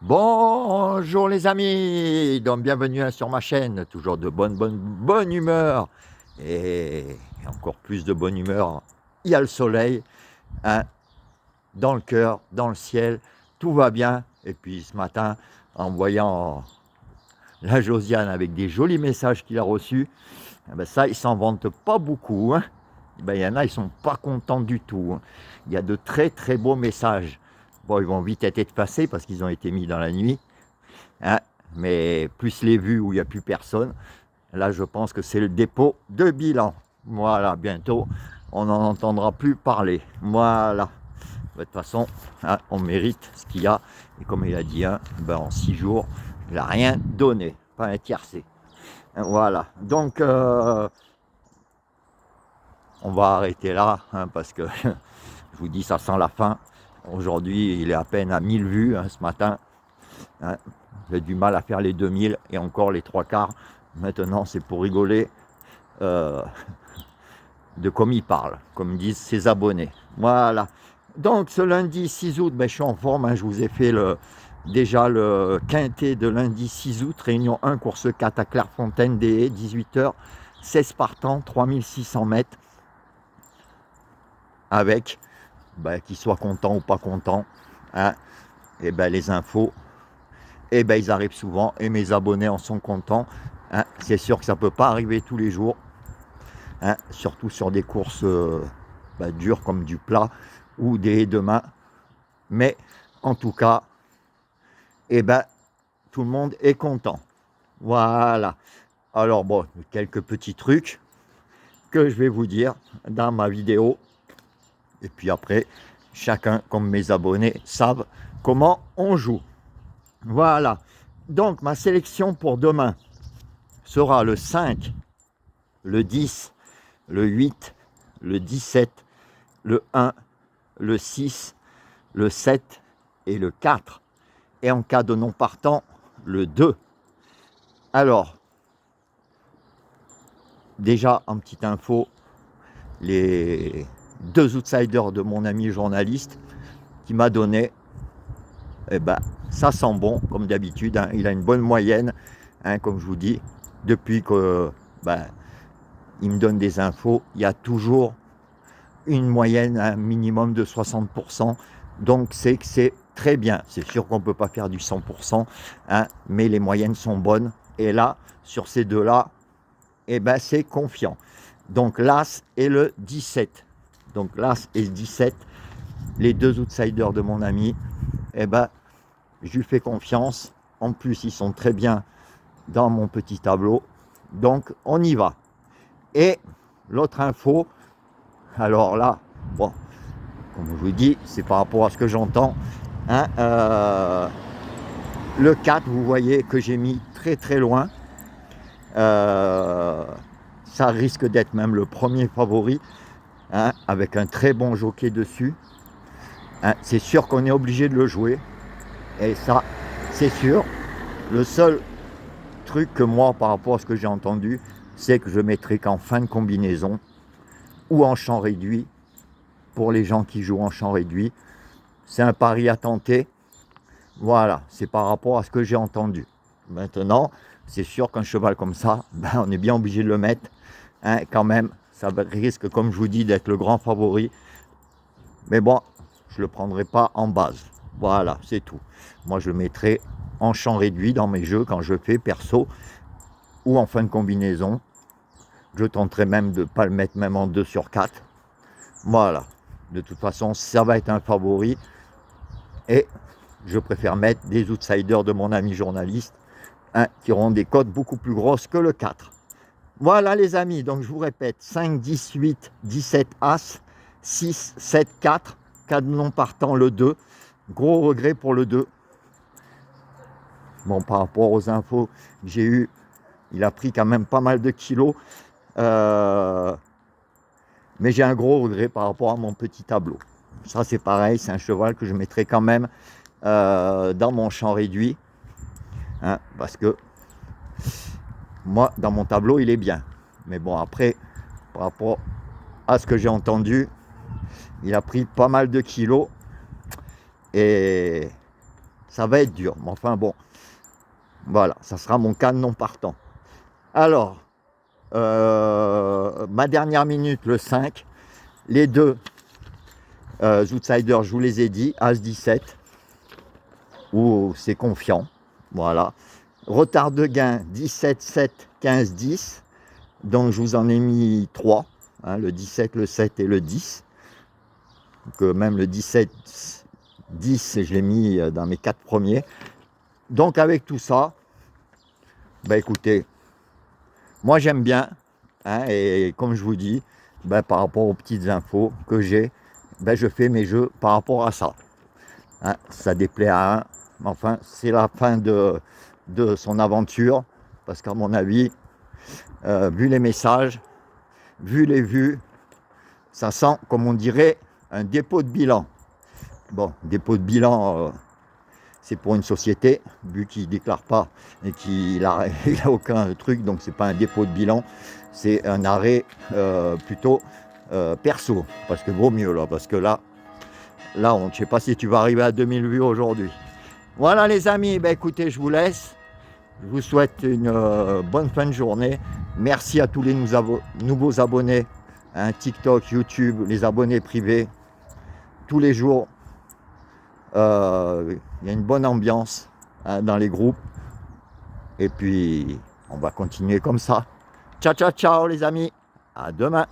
Bonjour les amis, donc bienvenue sur ma chaîne, toujours de bonne humeur et encore plus de bonne humeur. Il y a le soleil, hein, dans le cœur, dans le ciel, tout va bien. Et puis ce matin, en voyant la Josiane avec des jolis messages qu'il a reçus, eh ben ça, il s'en vante pas beaucoup, hein. Ben, il y en a, ils sont pas contents du tout, hein. Il y a de très beaux messages. Bon, ils vont vite être effacés parce qu'ils ont été mis dans la nuit. Hein, mais plus les vues où il n'y a plus personne, là je pense que c'est le dépôt de bilan. Voilà, bientôt on n'en entendra plus parler. Voilà. De toute façon, hein, on mérite ce qu'il y a. Et comme il a dit, hein, ben en 6 jours, il n'a rien donné, pas un tiercé. Voilà. Donc, on va arrêter là, hein, parce que je vous dis, ça sent la fin. Aujourd'hui, il est à peine à 1000 vues, hein, ce matin. Hein, j'ai du mal à faire les 2000 et encore les 3/4. Maintenant, c'est pour rigoler euh, de comme il parle, comme disent ses abonnés. Voilà. Donc, ce lundi 6 août, ben, je suis en forme. Hein, je vous ai fait déjà le quintet de lundi 6 août, réunion 1, course 4 à Clairefontaine, des 18h, 16 partants, 3600 mètres, avec, ben, qu'ils soient contents ou pas contents, hein, et ben, les infos, et ben, ils arrivent souvent, et mes abonnés en sont contents. Hein, c'est sûr que ça ne peut pas arriver tous les jours, hein, surtout sur des courses dures comme du plat ou des haies de main. Mais en tout cas, eh ben, tout le monde est content. Voilà. Alors bon, quelques petits trucs que je vais vous dire dans ma vidéo. Et puis après, chacun, comme mes abonnés, savent comment on joue. Voilà. Donc ma sélection pour demain sera le 5, le 10, le 8, le 17, le 1, le 6, le 7 et le 4. Et en cas de non partant, le 2. Alors, déjà, en petite info, les deux outsiders de mon ami journaliste qui m'a donné, eh ben, ça sent bon, comme d'habitude. Hein, il a une bonne moyenne, hein, comme je vous dis, depuis que il me donne des infos, il y a toujours une moyenne, un minimum de 60%. Donc c'est que c'est très bien. C'est sûr qu'on ne peut pas faire du 100%, hein, mais les moyennes sont bonnes. Et là, sur ces deux-là, eh ben, c'est confiant. Donc l'As et le 17. Donc l'As et le 17, les deux outsiders de mon ami, eh ben, je lui fais confiance. En plus, ils sont très bien dans mon petit tableau. Donc on y va. Et l'autre info, alors là, bon, comme je vous dis, c'est par rapport à ce que j'entends. Hein, le 4, vous voyez que j'ai mis très loin. Ça risque d'être même le premier favori, hein, avec un très bon jockey dessus. Hein, c'est sûr qu'on est obligé de le jouer. Et ça, c'est sûr. Le seul truc que moi, par rapport à ce que j'ai entendu, c'est que je mettrai qu'en fin de combinaison ou en champ réduit, pour les gens qui jouent en champ réduit. C'est un pari à tenter. Voilà, c'est par rapport à ce que j'ai entendu. Maintenant, c'est sûr qu'un cheval comme ça, on est bien obligé de le mettre. Hein, quand même, ça risque, comme je vous dis, d'être le grand favori. Mais bon, je ne le prendrai pas en base. Voilà, c'est tout. Moi, je le mettrai en champ réduit dans mes jeux quand je fais perso ou en fin de combinaison. Je tenterai même de ne pas le mettre même en 2 sur 4. Voilà. De toute façon, ça va être un favori. Et je préfère mettre des outsiders de mon ami journaliste, hein, qui auront des cotes beaucoup plus grosses que le 4. Voilà les amis, donc je vous répète, 5, 10, 8, 17 As, 6, 7, 4, 4 non partant le 2. Gros regret pour le 2. Bon, par rapport aux infos que j'ai eues, il a pris quand même pas mal de kilos. Mais j'ai un gros regret par rapport à mon petit tableau. Ça c'est pareil, c'est un cheval que je mettrai quand même dans mon champ réduit. Hein, parce que moi, dans mon tableau, il est bien. Mais bon, après, par rapport à ce que j'ai entendu, il a pris pas mal de kilos. Et Ça va être dur. Mais enfin bon, voilà, ça sera mon cas non partant. Alors, ma dernière minute, le 5, les deux outsiders, je vous les ai dit, As-17, où c'est confiant. Voilà. Retard de gain, 17, 7, 15, 10. Donc je vous en ai mis 3, hein, le 17, le 7 et le 10. Donc, même le 17, 10, je l'ai mis dans mes 4 premiers. Donc avec tout ça, bah écoutez, moi j'aime bien, hein, et comme je vous dis, bah, par rapport aux petites infos que j'ai, bah, je fais mes jeux par rapport à ça. Hein, ça déplaît à un, mais enfin c'est la fin de son aventure, parce qu'à mon avis, vu les messages, vu les vues, ça sent, comme on dirait, un dépôt de bilan. Bon, dépôt de bilan, c'est pour une société, vu qu'il ne déclare pas et qu'il n'a aucun truc, donc c'est pas un dépôt de bilan, c'est un arrêt plutôt perso, parce que vaut mieux là, parce que là, on ne sait pas si tu vas arriver à 2000 vues aujourd'hui. Voilà les amis, ben écoutez, je vous laisse. Je vous souhaite une bonne fin de journée. Merci à tous les nouveaux abonnés, hein, TikTok, YouTube, les abonnés privés. Tous les jours, il y a une bonne ambiance, hein, dans les groupes. Et puis, on va continuer comme ça. Ciao, ciao, ciao les amis. À demain.